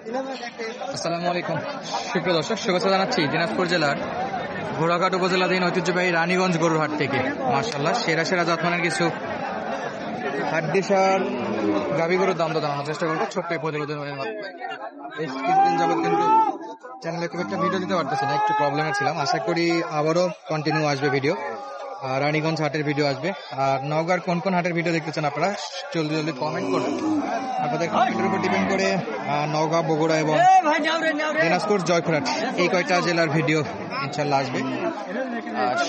আসসালামু আলাইকুম সুপ্রিয় দর্শক, শুভেচ্ছা জানাচ্ছি দিনাজপুর জেলার ঘোড়াঘাট উপজেলাধীন ঐতিহ্যবাহী রানীগঞ্জ গরুর হাট থেকে। মাশাআল্লাহ সেরা সেরা জাতমানের কিছু হাড্ডিসার গাভী গরুর দাম জানানোর চেষ্টা করবো ছোট্ট এই প্রতিবেদনের মাধ্যমে। বেশ কিছুদিন যাবত কিন্তু চ্যানেলে খুব একটা ভিডিও দিতে পারতেছি না, একটু প্রবলেমে ছিলাম। আশা করি আবারও কন্টিনিউ আসবে ভিডিও, রানীগঞ্জ হাটের ভিডিও আসবে। আর নওগাঁর কোন কোন হাটের ভিডিও দেখতে চান আপনারা জলদি জলদি কমেন্ট করুন। আপনাদের কমেন্টের উপর ডিপেন্ড করে নওগাঁ, বগুড়া এবং দিনাজপুর, জয়পুরহাট এই কয়টা জেলার ভিডিও ইনশাল্লাহ আসবে।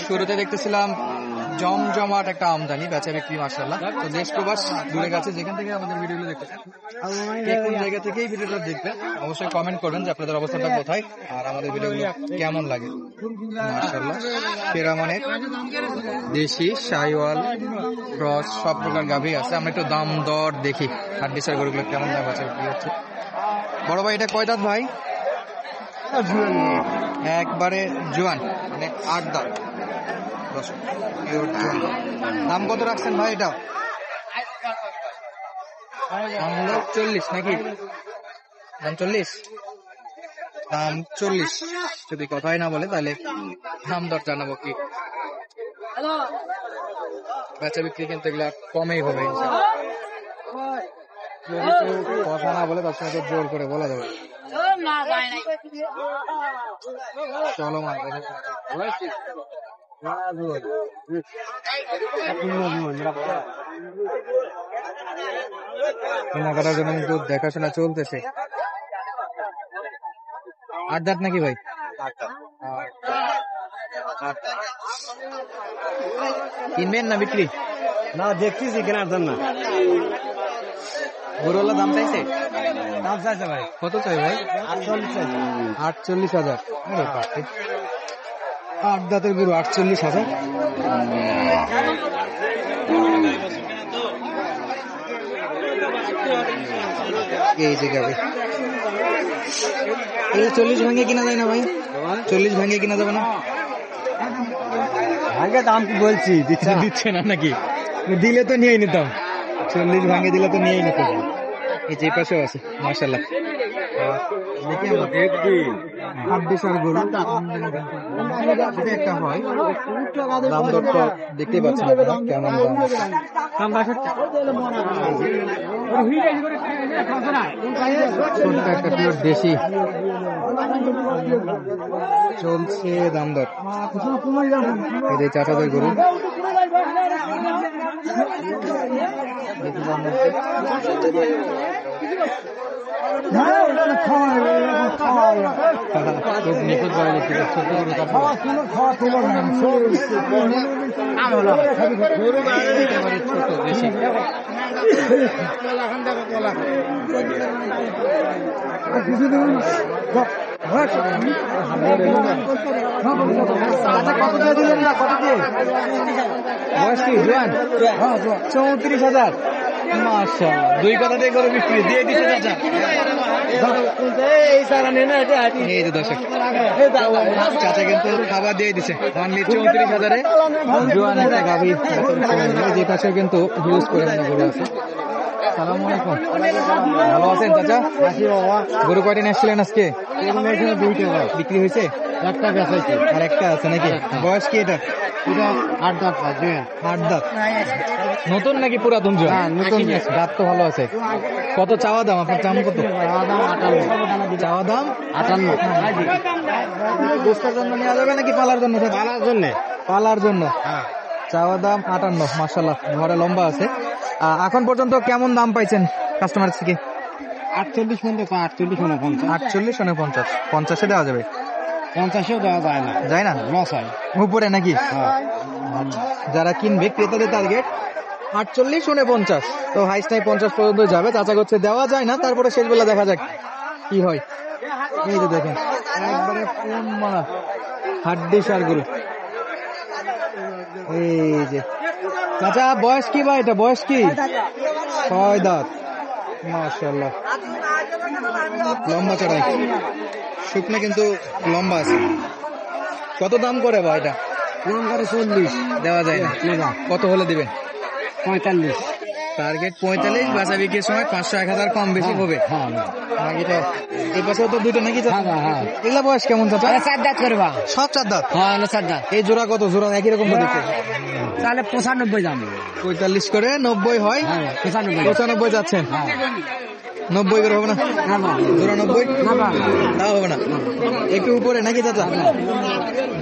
শুরুতে দেখতেছিলাম জমজমাট একটা আমদানি, বেচা বিক্রি মাশাআল্লাহ। তো দেশ প্রবাস দূরে গেছে, যেখান থেকে আমাদের ভিডিওগুলো দেখতেছেন, কোন জায়গা থেকেই ভিডিওটা দেখবেন অবশ্যই কমেন্ট করবেন যে আপনাদের অবস্থানটা কোথায় আর আমাদের ভিডিওগুলো কেমন লাগে। মাশাআল্লাহ সেরা মানের দেশি শাহিওয়াল ক্রস সব প্রকার গাভী আছে। আমরা একটু দাম দর দেখি হাড্ডিসার গরুগুলো কেমন দাম আছে কি হচ্ছে। বড় ভাই এটা কয় দাঁত ভাই? একবারে জোয়ান, মানে 8 দাঁত। দাম কত রাখছেন ভাই এটা? 40 নাকি? দাম 40, দাম 40। যদি কথাই না বলে তাহলে দাম দর জানাবো কি। বেচা বিক্রি কিন্তু এগুলা কমেই হবে, কথা না বলে তার সঙ্গে জোর করে বলা যাবে। চলো মা কেনাকাটার জন্য কিন্তু দেখাশোনা চলতেছে। 8 দাঁত নাকি ভাই? কিনবেন না বিক্রি? না, দেখতেছি কেনার জন্য। গরুওয়ালা দাম চাইছে? দাম চাইছে ভাই। কত চাই ভাই? 48,000। 8 দাঁতের গরু 48,000। এই যে গাবে 40 ভাঙে কিনা যায় না ভাই? 40 ভাঙে কিনা যাবে না? আগে দাম কি বলছি, দিচ্ছে না নাকি? দিলে তো নিয়েই নিতাম। 40 ভাঙে দিলে তো নিয়েই নিতাম। এই যে পাশেও আছে মাশাআল্লাহ। একটা হয় দাম দর তো দেখতে পাচ্ছেন কেমন দাম। ছোট্ট একটা পিওর দেশি চলছে দাম দর। এই যে চাচাদের গরু নিখুঁত দেশি। বয়স কি জোয়ান? 34,000। মাশাআল্লাহ, 2 কথা দিয়ে করে বিক্রি দিয়ে দিচ্ছে চাচা। এই যে দর্শক, চাচা কিন্তু খাবার দিয়ে দিচ্ছে অনলি 34,000-এ জোয়ান একটা গাভী। যে পাশে কিন্তু ইউজ করে গরু আছে। সালাম আলাইকুম, ভালো আছেন চাচা? গরু কয়দিন এসেছিলেন আজকে? 2টা বিক্রি হয়েছে? একটা বেচাইছি, আর একটা আছে নাকি? বয়স কি এটা? এটা 8 দাঁত। 8 দাঁত। নতুন নাকি পুরাতন? নতুন। দাঁত তো ভালো আছে। কত চাওয়া দাম? আপনার চাম কত? চাওয়া দাম 58। গোস্তের জন্য নেওয়া যাবে নাকি পালার জন্য? পালার জন্য। পালার জন্য চাওয়া দাম 58। মাশাআল্লাহ ঘরে লম্বা আছে। এখন পর্যন্ত কেমন দাম পাইছেন কাস্টমার থেকে? 48 পর্যন্ত। 48-49। 50-এ দেওয়া যাবে? 50-এও দেওয়া যায় না। যায় না? লস হয় উপরে নাকি? যারা কিনবে ক্রেতাদের টার্গেট 48-49। তো হাইস্ট নাই 50 পর্যন্ত যাবে। চাচা করছে দেওয়া যায় না, তারপরে শেষ বেলা দেখা যাক কি হয়। এই যে দেখেন একবারে হাড্ডিসার গরু। এই যে চাচা বয়স কি ভাই? এটা বয়স কি? 6 দাঁত। মাশাআল্লাহ লম্বা চড়াই, শুকনা কিন্তু লম্বা আছে। কত দাম করে ভাই এটা? 40 দাম করে। 40 দেওয়া যায় না? কত হলে দিবেন? 45। 45। 45 যারা কিনবে ক্রেতাদের টার্গেট 45, বাসা বিক্রির সময় 500-1000 কম বেশি হবে। হ্যাঁ এটা এই পাশেও তো দুইটা নাকি চাচা? হ্যাঁ হ্যাঁ এগুলা বয়স কেমন চাচা? চার দাঁত করবা। সব 4 দাঁত। হ্যাঁ চার দাঁত। এই জোড়া কত? জোড়া একই রকম তো দেখতে। তাহলে 95 দাম। 45 করে 90 হয়। হ্যাঁ 95। 95 যাচ্ছেন? হ্যাঁ 90 করে হবে না? না না জোড়া 90? না না তাও হবে না, একটু উপরে নাকি চাচা?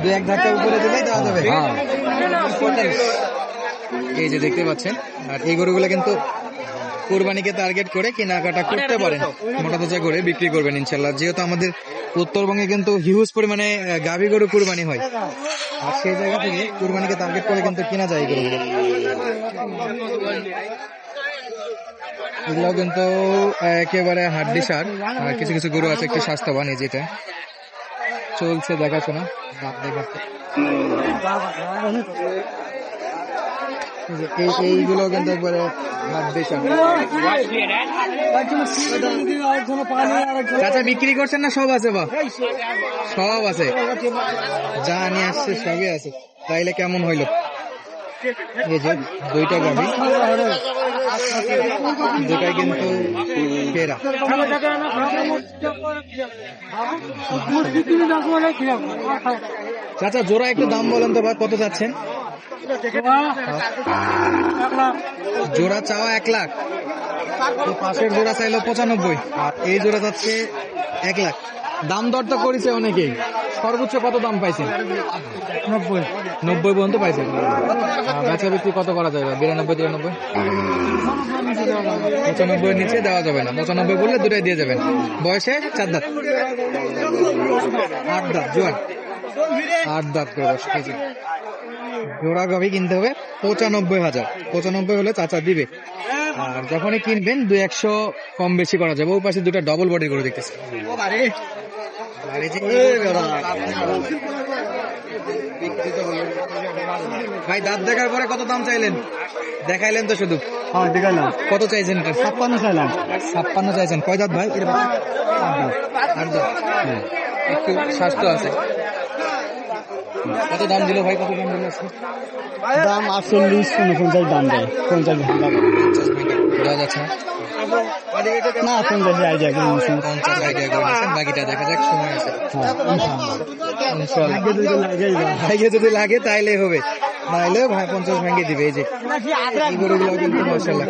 2-1 ধাক্কা উপরে দিলেই দেওয়া যাবে। হ্যাঁ 45। এই যে দেখতে পাচ্ছেন, আর এই গরুগুলো কিন্তু কুরবানিকে টার্গেট করে কেনাকাটা করতে পারেন, মোটা তাজা করে বিক্রি করবেন ইনশাল্লাহ। যেহেতু আমাদের উত্তরবঙ্গে কিন্তু হিউজ পরিমাণে গাভী গরু কুরবানি হয়, আর সেই জায়গা থেকে কুরবানিকে টার্গেট করে কিন্তু কেনা যায় এই গরুগুলো। এগুলো কিন্তু একেবারে হাড্ডি সার, আর কিছু কিছু গরু আছে একটু স্বাস্থ্যবান। এই যেটা চলছে দেখাশোনা, দেখাচ্ছে এইগুলো কিন্তু একবারে হাড্ডি সার। চাচা বিক্রি করছেন না সব আছে? বা সব আছে, যা নিয়ে আসছে সবই আছে। তাইলে কেমন হইলো? এই যে দুইটা গাভী, দুটাই কিন্তু পেরা। চাচা জোড়া একটু দাম বলেন তো ভাই, কত যাচ্ছেন? জোড়া চাওয়া 1 লাখ, তো পাশের জোড়া চাইলো 95, আর এই জোড়া যাচ্ছে 1 লাখ। দাম দর তো করেছে অনেকেই, সর্বোচ্চ কত দাম পাইছেন? 90 পর্যন্ত পাইছেন। বেচা বিক্রি কত করা যাবে? 92, 93? 95 নিচে দেওয়া যাবে না। 95 বললে দুটাই দিয়ে যাবেন। বয়সে 4 দাঁত, 8 দাঁত জোয়ান, 8 দাঁত করে বয়স। জোড়া গাভী কিনতে হবে 95,000। 95 হলে চাচা দিবে, আর যখনই কিনবেন 2-100 কম বেশি করা যাবে। ও পাশে দুটা ডবল বডি করে দেখতেছে। ভাই দাঁত দেখার পরে কত দাম চাইলেন? দেখাইলেন তো শুধু, কত চাইছেন? 56 চাইলাম। 56 চাইছেন। কয় দাঁত ভাই? 8 দাঁত। একটু স্বাস্থ্য আছে। কত দাম দিল ভাই? কত দাম দিল? দাম 48, 49 দাম দেয়। 50 দেওয়া যাচ্ছে না? না 50 আইডিয়া 50 আইডিয়া করে নিয়েছেন, বাকিটা দেখা যাক, সময় আছে ইনশাআল্লাহ। ভাইকে যদি লাগে তাইলে হবে, নাইলে ভাই 50 ভেঙে দিবে। এই যে এই গরুগুলো কিন্তু মাশাআল্লাহ।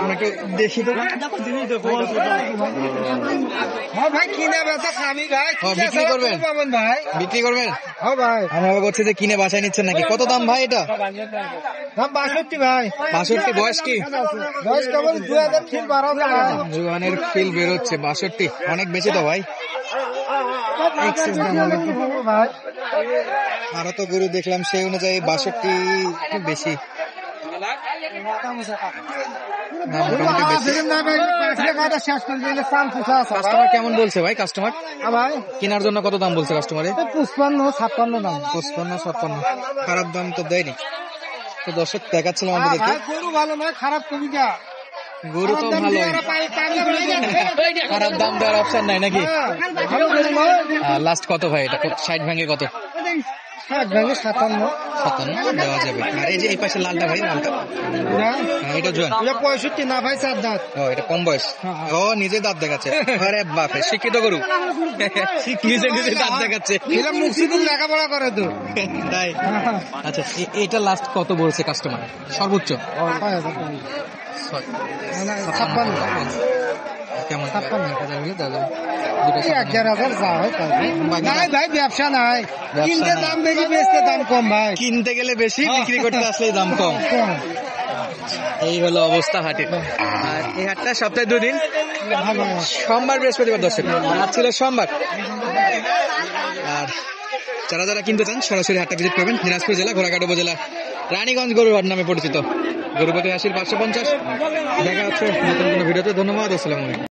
আমরা একটু দেখি তো। ভাই কিনে বেচা খামি ভাই। বিক্রি করবেন? ভাই বিক্রি করবেন? হ্যাঁ ভাই। আমরা বলছি যে কিনে বাসায় নিচ্ছেন নাকি? কত দাম ভাই এটা? দাম 62 ভাই। 62? বয়স কি? বয়স কেবল 2000 খিল 12 ভাই। জুয়ানের ফিল বেরোচ্ছে। 62 অনেক বেশি তো ভাই। ভাই আরো তো গরু দেখলাম সেই অনুযায়ী 62 একটু বেশি। কাস্টমার কেমন বলছে ভাই? কাস্টমার কেনার জন্য কত দাম বলছে কাস্টমারে? 55-56 দাম। 55-56। খারাপ দাম তো দেয়নি। তো দর্শক দেখাচ্ছিলাম আমাদেরকে, গরু ভালো নয়, খারাপ তুমি যা। গরু তো ভালো, খারাপ দাম দেওয়ার অপশন নাই নাকি? লাস্ট কত ভাই এটা? 60 ভেঙে কত? 57 দেওয়া যাবে। আর এই যে এই পাশে লালটা ভাই, লালটা এটা জোয়ান? 65 না ভাই, 4 দাঁত। ও এটা কম বয়স। ও নিজে দাঁত দেখাচ্ছে। আরে বাপরে, শিক্ষিত গরু, নিজে নিজে দাঁত দেখাচ্ছে। মুর্শিদুল লেখাপড়া করে তো তাই? আচ্ছা এটা লাস্ট কত বলছে কাস্টমার? সর্বোচ্চ 56। কেমন? 56,000 হলে দেওয়া যাবে। 11,000 যা হয় নাই ভাই, ব্যবসা নাই। কিনতে দাম বেশি, বেচতে দাম কম ভাই। কিনতে গেলে বেশি, বিক্রি করতে আসলে দাম কম। এই হলো অবস্থা হাটের। আর এই হাটটা সপ্তাহে 2 দিন, সোমবার বৃহস্পতিবার। দর্শক আজ ছিল সোমবার। আর যারা যারা কিনতে চান সরাসরি হাটটা ভিজিট করবেন। দিনাজপুর জেলা ঘোড়াঘাট উপজেলা রানীগঞ্জ গরুর হাট নামে পরিচিত। গরুপতি হাসির 550। দেখা হচ্ছে নতুন কোনো ভিডিওতে। ধন্যবাদ, আসসালামু আলাইকুম।